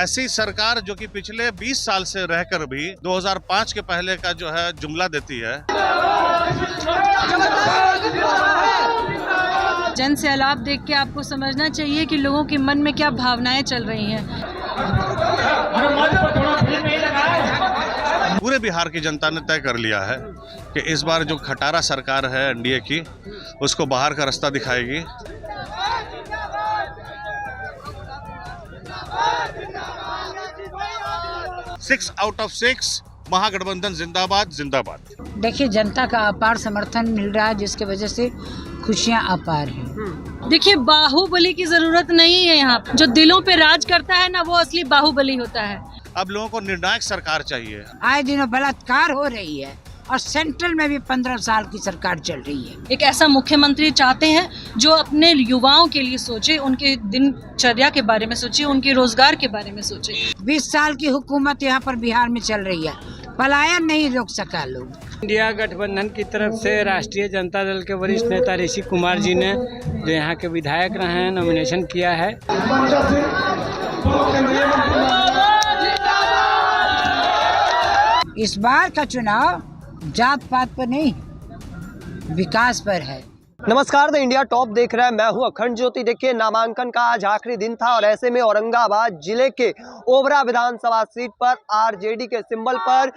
ऐसी सरकार जो कि पिछले 20 साल से रहकर भी 2005 के पहले का जो है जुमला देती है। जन सैलाब देख के आपको समझना चाहिए कि लोगों के मन में क्या भावनाएं चल रही हैं। पूरे बिहार की जनता ने तय कर लिया है कि इस बार जो खटारा सरकार है एनडीए की, उसको बाहर का रास्ता दिखाएगी। सिक्स आउट ऑफ 6 महागठबंधन जिंदाबाद जिंदाबाद। देखिए, जनता का अपार समर्थन मिल रहा है, जिसकी वजह से खुशियां अपार हैं। देखिए, बाहुबली की जरूरत नहीं है। यहाँ जो दिलों पे राज करता है ना, वो असली बाहुबली होता है। अब लोगों को निर्णायक सरकार चाहिए। आए दिनों बलात्कार हो रही है और सेंट्रल में भी 15 साल की सरकार चल रही है। एक ऐसा मुख्यमंत्री चाहते हैं जो अपने युवाओं के लिए सोचे, उनके दिनचर्या के बारे में सोचे, उनके रोजगार के बारे में सोचे। 20 साल की हुकूमत यहाँ पर बिहार में चल रही है, पलायन नहीं रोक सका लोग। इंडिया गठबंधन की तरफ से राष्ट्रीय जनता दल के वरिष्ठ नेता ऋषि कुमार जी ने, जो यहाँ के विधायक रहे हैं, नॉमिनेशन किया है। इस बार का चुनाव जात पात पर नहीं, विकास पर है। नमस्कार, द इंडिया टॉप देख रहा है, मैं हूं अखंड ज्योति। देखिए, नामांकन का आज आखिरी दिन था और ऐसे में औरंगाबाद जिले के ओबरा विधानसभा सीट पर आरजेडी के सिंबल पर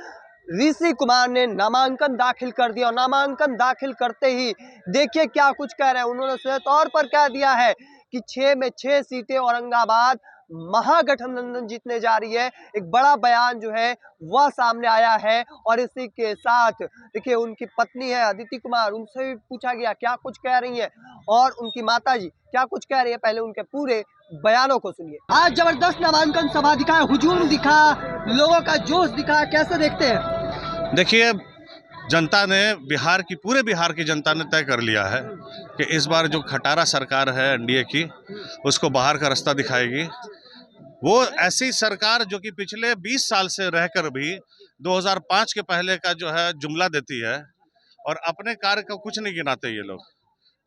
ऋषि कुमार ने नामांकन दाखिल कर दिया। और नामांकन दाखिल करते ही देखिए क्या कुछ कह रहे हैं। उन्होंने सीधे तौर पर कह दिया है कि 6 में 6 सीटें औरंगाबाद महागठबंधन जीतने जा रही है। एक बड़ा बयान जो है वह सामने आया है। और इसी के साथ देखिए, उनकी पत्नी है अदिति कुमार, उनसे भी पूछा गया क्या कुछ कह रही हैं और उनकी माताजी क्या कुछ कह रही है। पहले उनके पूरे बयानों को सुनिए। आज जबरदस्त नामांकन सभा दिखा, हुजूम दिखा, लोगों का जोश दिखा, कैसे देखते हैं? देखिए, जनता ने, पूरे बिहार की जनता ने तय कर लिया है कि इस बार जो खटारा सरकार है एनडीए की, उसको बाहर का रास्ता दिखाएगी। वो ऐसी सरकार जो कि पिछले 20 साल से रहकर भी 2005 के पहले का जो है जुमला देती है और अपने कार्य को कुछ नहीं गिनाते ये लोग।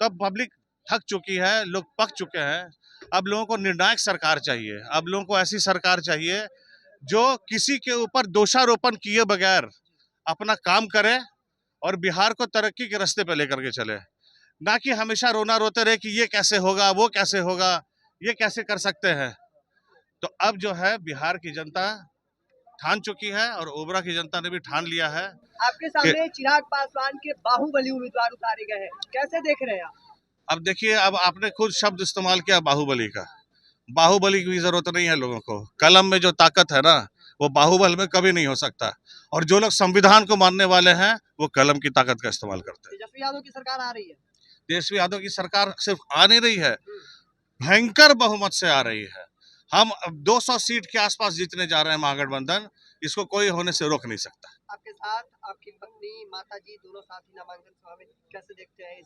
तो पब्लिक थक चुकी है, लोग पक चुके हैं। अब लोगों को निर्णायक सरकार चाहिए। अब लोगों को ऐसी सरकार चाहिए जो किसी के ऊपर दोषारोपण किए बगैर अपना काम करे और बिहार को तरक्की के रास्ते पे लेकर के चले, ना कि हमेशा रोना रोते रहे कि ये कैसे होगा, वो कैसे होगा, ये कैसे कर सकते हैं। तो अब जो है बिहार की जनता ठान चुकी है और ओबरा की जनता ने भी ठान लिया है। आपके सामने चिराग पासवान के बाहुबली उम्मीदवार उतारे गए हैं, कैसे देख रहे हैं आप? अब देखिए, अब आपने खुद शब्द इस्तेमाल किया बाहुबली का। बाहुबली की जरूरत नहीं है लोगों को। कलम में जो ताकत है ना, वो बाहुबल में कभी नहीं हो सकता। और जो लोग संविधान को मानने वाले हैं, वो कलम की ताकत का इस्तेमाल करते हैं। तेजस्वी यादव की सरकार आ रही है। तेजस्वी यादव की सरकार सिर्फ आ नहीं रही है, भयंकर बहुमत से आ रही है। हम 200 सीट के आसपास जीतने जा रहे हैं महागठबंधन। इसको कोई होने से रोक नहीं सकता। आपके साथ आपकी पत्नी, माताजी दोनों साथी नामांकन सभा में, कैसे देखते हैं इस?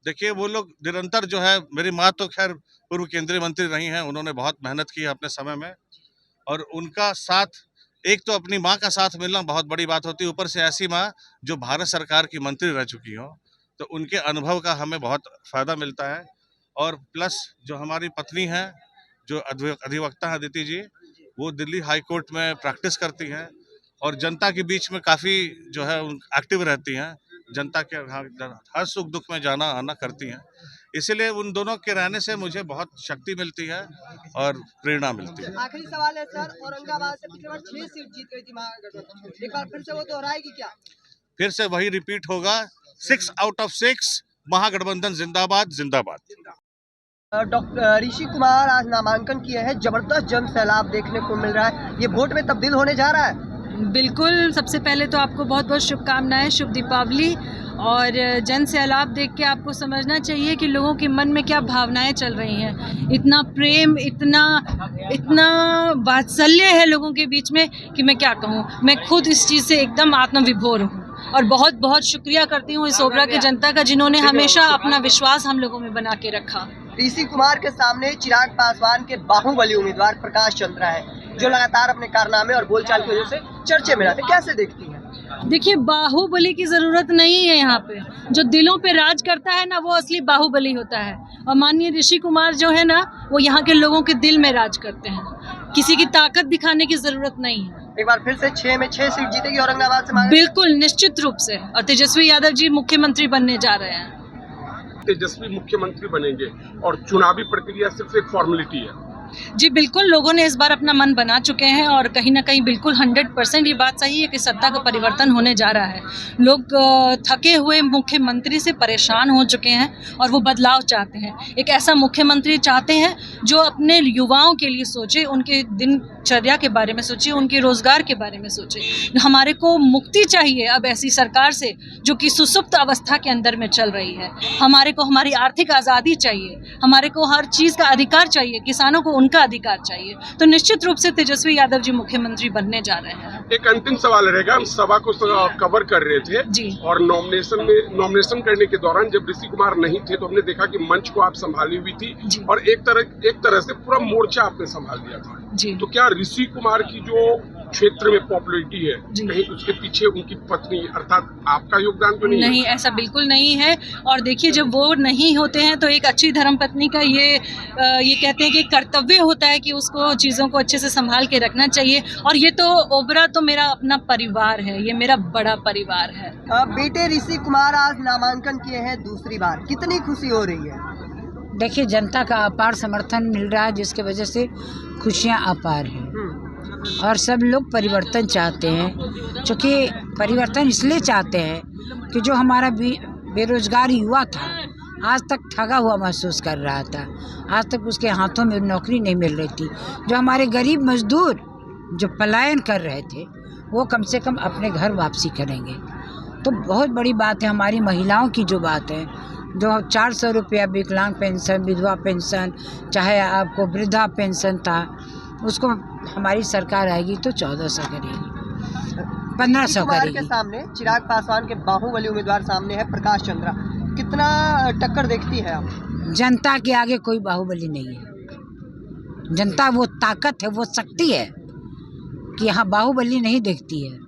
देखिए, वो लोग निरंतर जो है, मेरी माँ तो खैर पूर्व केंद्रीय मंत्री रही हैं, उन्होंने बहुत मेहनत की है अपने समय में। और उनका साथ, एक तो अपनी माँ का साथ मिलना बहुत बड़ी बात होती है, ऊपर से ऐसी माँ जो भारत सरकार की मंत्री रह चुकी हो, तो उनके अनुभव का हमें बहुत फायदा मिलता है। और प्लस जो हमारी पत्नी है, जो अधिवक्ता है अदिति जी, वो दिल्ली हाई कोर्ट में प्रैक्टिस करती हैं और जनता के बीच में काफ़ी जो है एक्टिव रहती हैं। जनता के हर सुख दुख में जाना आना करती हैं। इसीलिए उन दोनों के रहने से मुझे बहुत शक्ति मिलती है और प्रेरणा मिलती है। आखिरी सवाल है सर, औरंगाबाद से पिछले बार 6 सीट जीत गई थी महागठबंधन, एक बार फिर से वो दोहराएगी क्या? फिर से वही रिपीट होगा। 6 आउट ऑफ 6 महागठबंधन जिंदाबाद जिंदाबाद। डॉक्टर ऋषि कुमार आज नामांकन किए हैं, जबरदस्त जन सैलाब देखने को मिल रहा है। ये वोट में तब्दील होने जा रहा है। बिल्कुल, सबसे पहले तो आपको बहुत बहुत शुभकामनाएं, शुभ दीपावली। और जन सैलाब देख के आपको समझना चाहिए कि लोगों के मन में क्या भावनाएं चल रही हैं। इतना प्रेम, इतना वात्सल्य है लोगों के बीच में कि मैं क्या कहूँ। मैं खुद इस चीज़ से एकदम आत्मविभोर हूँ और बहुत बहुत शुक्रिया करती हूँ इस ओबरा की जनता का, जिन्होंने हमेशा अपना विश्वास हम लोगों में बना के रखा। ऋषि कुमार के सामने चिराग पासवान के बाहुबली उम्मीदवार प्रकाश चंद्रा है, जो लगातार अपने कारनामे और बोलचाल की वजह से चर्चे में रहते। कैसे देखती हैं? देखिए, बाहुबली की जरूरत नहीं है। यहाँ पे जो दिलों पे राज करता है ना, वो असली बाहुबली होता है। और माननीय ऋषि कुमार जो है ना, वो यहाँ के लोगों के दिल में राज करते हैं। किसी की ताकत दिखाने की जरूरत नहीं है। एक बार फिर से 6 में 6 सीट जीतेगी औरंगाबाद से? बिल्कुल निश्चित रूप से, और तेजस्वी यादव जी मुख्यमंत्री बनने जा रहे हैं। तेजस्वी मुख्यमंत्री बनेंगे और चुनावी प्रक्रिया सिर्फ एक फॉर्मेलिटी है। जी बिल्कुल, लोगों ने इस बार अपना मन बना चुके हैं और कहीं ना कहीं बिल्कुल 100% ये बात सही है कि सत्ता का परिवर्तन होने जा रहा है। लोग थके हुए मुख्यमंत्री से परेशान हो चुके हैं और वो बदलाव चाहते हैं। एक ऐसा मुख्यमंत्री चाहते हैं जो अपने युवाओं के लिए सोचे, उनके दिनचर्या के बारे में सोचे, उनके रोजगार के बारे में सोचे। हमारे को मुक्ति चाहिए अब ऐसी सरकार से जो कि सुसुप्त अवस्था के अंदर में चल रही है। हमारे को हमारी आर्थिक आज़ादी चाहिए, हमारे को हर चीज़ का अधिकार चाहिए, किसानों को उनका अधिकार चाहिए। तो निश्चित रूप से तेजस्वी यादव जी मुख्यमंत्री बनने जा रहे हैं। एक अंतिम सवाल रहेगा, हम सभा को कवर कर रहे थे जी। और नॉमिनेशन करने के दौरान जब ऋषि कुमार नहीं थे तो हमने देखा कि मंच को आप संभाली हुई थी जी। और एक तरह से पूरा मोर्चा आपने संभाल दिया था जी। तो क्या ऋषि कुमार की जो क्षेत्र में पॉपुलैरिटी है जी। कहीं उसके पीछे उनकी पत्नी अर्थात आपका योगदान तो नहीं है? ऐसा बिल्कुल नहीं है। और देखिए, जब वो नहीं होते हैं तो एक अच्छी धर्मपत्नी का ये कहते हैं कि कर्तव्य होता है कि उसको चीज़ों को अच्छे से संभाल के रखना चाहिए। और ये तो ओबरा तो मेरा अपना परिवार है, ये मेरा बड़ा परिवार है। बेटे ऋषि कुमार आज नामांकन किए हैं दूसरी बार, कितनी खुशी हो रही है? देखिए, जनता का अपार समर्थन मिल रहा है जिसकी वजह से खुशियाँ अपार हैं और सब लोग परिवर्तन चाहते हैं। क्योंकि परिवर्तन इसलिए चाहते हैं कि जो हमारा बेरोजगार युवा था, आज तक ठगा हुआ महसूस कर रहा था, आज तक उसके हाथों में नौकरी नहीं मिल रही थी। जो हमारे गरीब मजदूर जो पलायन कर रहे थे वो कम से कम अपने घर वापसी करेंगे। तो बहुत बड़ी बात है। हमारी महिलाओं की जो बात है, जो 400 रुपया विकलांग पेंशन, विधवा पेंशन, चाहे आपको वृद्धा पेंशन था, उसको हमारी सरकार आएगी तो 1400 करेगी, 1500 करेगी। के सामने चिराग पासवान के बाहुबली उम्मीदवार सामने है प्रकाश चंद्रा, कितना टक्कर देखती है आप? जनता के आगे कोई बाहुबली नहीं है। जनता वो ताकत है, वो शक्ति है कि यहाँ बाहुबली नहीं देखती है।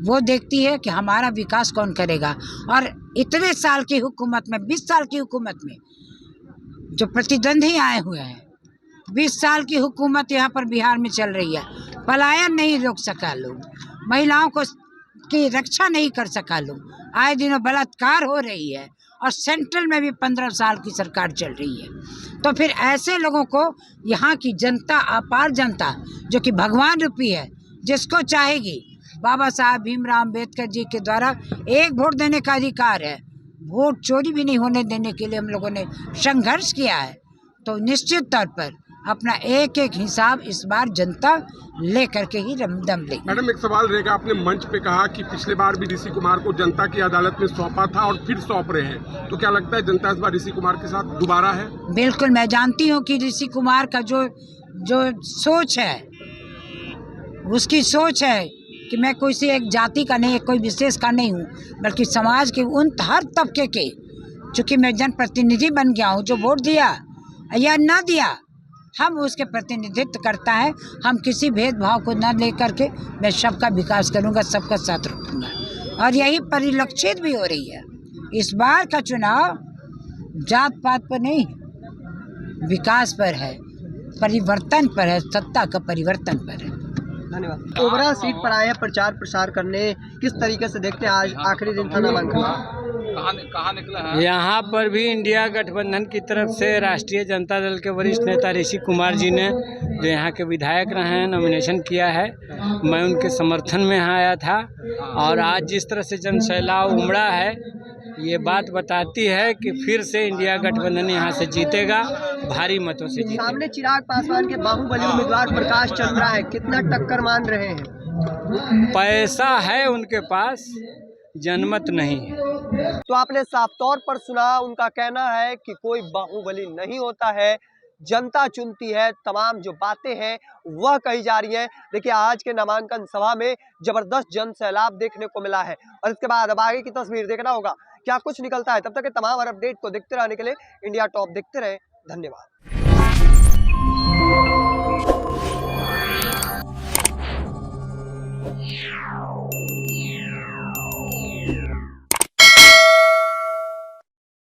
वो देखती है कि हमारा विकास कौन करेगा। और इतने साल की हुकूमत में, 20 साल की हुकूमत में जो प्रतिद्वंदी आए हुए हैं, 20 साल की हुकूमत यहाँ पर बिहार में चल रही है। पलायन नहीं रोक सका लोग, महिलाओं को की रक्षा नहीं कर सका लोग, आए दिनों बलात्कार हो रही है और सेंट्रल में भी 15 साल की सरकार चल रही है। तो फिर ऐसे लोगों को यहाँ की जनता, अपार जनता जो कि भगवान रूपी है, जिसको चाहेगी, बाबा साहब भीमराव अम्बेडकर जी के द्वारा एक वोट देने का अधिकार है, वोट चोरी भी नहीं होने देने के लिए हम लोगों ने संघर्ष किया है। तो निश्चित तौर पर अपना एक एक हिसाब इस बार जनता ले करके ही दम लेगी। मैडम, एक सवाल रहेगा, आपने मंच पे कहा कि पिछले बार भी ऋषि कुमार को जनता की अदालत में सौंपा था और फिर सौंप रहे हैं, तो क्या लगता है जनता इस बार ऋषि कुमार के साथ दोबारा है? बिल्कुल, मैं जानती हूँ कि ऋषि कुमार का जो सोच है, उसकी सोच है कि मैं किसी एक जाति का नहीं, कोई विशेष का नहीं हूँ, बल्कि समाज के उन हर तबके के, चूँकि मैं जनप्रतिनिधि बन गया हूँ, जो वोट दिया या ना दिया हम उसके प्रतिनिधित्व करता है। हम किसी भेदभाव को न लेकर के मैं सबका विकास करूँगा, सबका साथ रखूँगा और यही परिलक्षित भी हो रही है। इस बार का चुनाव जात पात पर नहीं, विकास पर है, परिवर्तन पर है, सत्ता का परिवर्तन पर है। धन्यवाद। ओबरा सीट पर आए हैं प्रचार प्रसार करने, किस तरीके से देखते हैं? आज आखिरी दिन था नामांकन, कहाँ निकला है? यहाँ पर भी इंडिया गठबंधन की तरफ से राष्ट्रीय जनता दल के वरिष्ठ नेता ऋषि कुमार जी ने, जो यहाँ के विधायक रहे हैं, नॉमिनेशन किया है। मैं उनके समर्थन में यहाँ आया था और आज जिस तरह से जन सैलाब उमड़ा है, ये बात बताती है कि फिर से इंडिया गठबंधन यहाँ से जीतेगा, भारी मतों से जीतेगा। सामने चिराग पासवान के बाहुबली उम्मीदवार प्रकाश चंद्रा है, कितना टक्कर मान रहे हैं? पैसा है उनके पास, जनमत नहीं है। तो आपने साफ तौर पर सुना, उनका कहना है कि कोई बाहुबली नहीं होता है, जनता चुनती है। तमाम जो बातें हैं वह कही जा रही हैं। देखिए, आज के नामांकन सभा में जबरदस्त जन सैलाब देखने को मिला है और इसके बाद अब आगे की तस्वीर देखना होगा क्या कुछ निकलता है। तब तक के तमाम और अपडेट को देखते रहने के लिए इंडिया टॉप देखते रहे। धन्यवाद।